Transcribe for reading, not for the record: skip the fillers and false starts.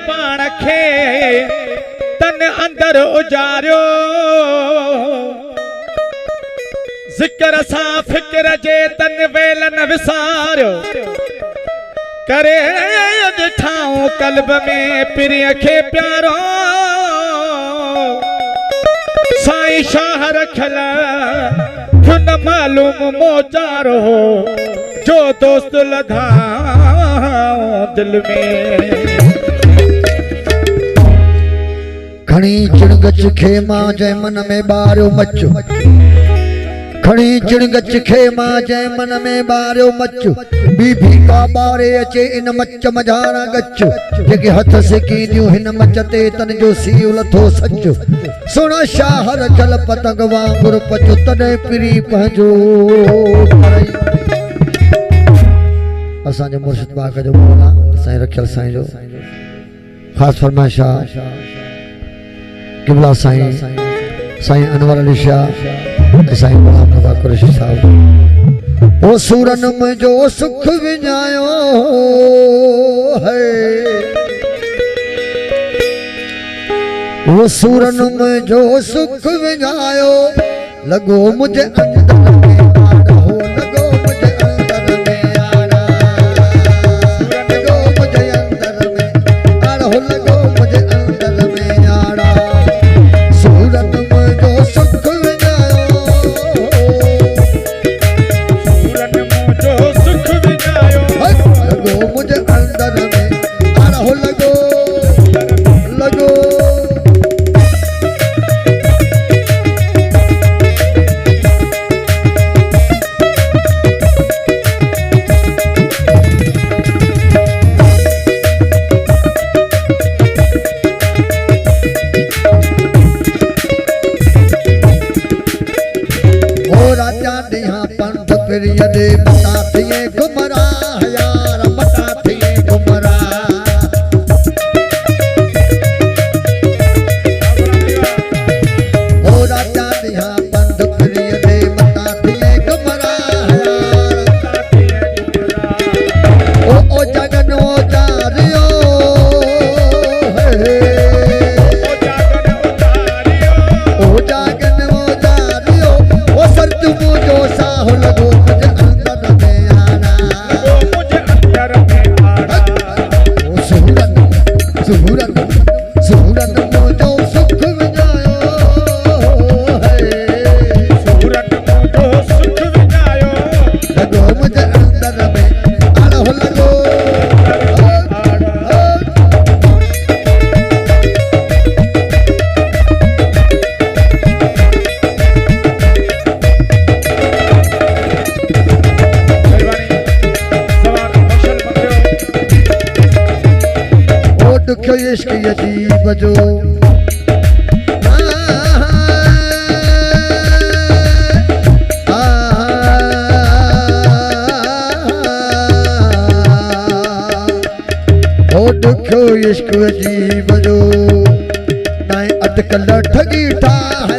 पाण खे तन अंदर उजारियो ज़िक्र सा फिक्र जे तन वेल न विसारियो करे ॾिठाऊं कल्ब में प्रिय खे प्यारो साईं शाह रखल न मालूम मोचारो जो दोस्त लधा दिल में खणी चिणगच खे मां जंहिं मन में ॿारियो मच खणी चिणगच खे मां जंहिं मन में ॿारियो मच बीबी का ॿारे अचे इन मच मझारा गच जेके हथ सिकींदियूं हिन मच ते तन जो सीउ लथो सच सुण शाह रखल पतंग वांगुरु पचो तॾहिं पिरी पंहिंजो असांजे मुर्शिद पाक जो बोला साईं रखियल साईं जो ख़ासि फरमाइश आहे क़िबला साईं साईं अनवर अली शाह साईं गुलाम नवा कुरैशी साहब ओ सूरन मुंहिंजो सुख विञायो है ओ सूरन मुंहिंजो सुख विञायो लॻो मुंहिंजे अंदर में आड़ा हो लॻो मुंहिंजे अंदर में आड़ा लॻो मुंहिंजे अंदर में आड़ा हो लॻो मुंहिंजे अंदर में आड़ा सूरन मुंहिंजो सुख इश्क अजीब जो इश्क अजीब जो नाई अटकल ठगी ठा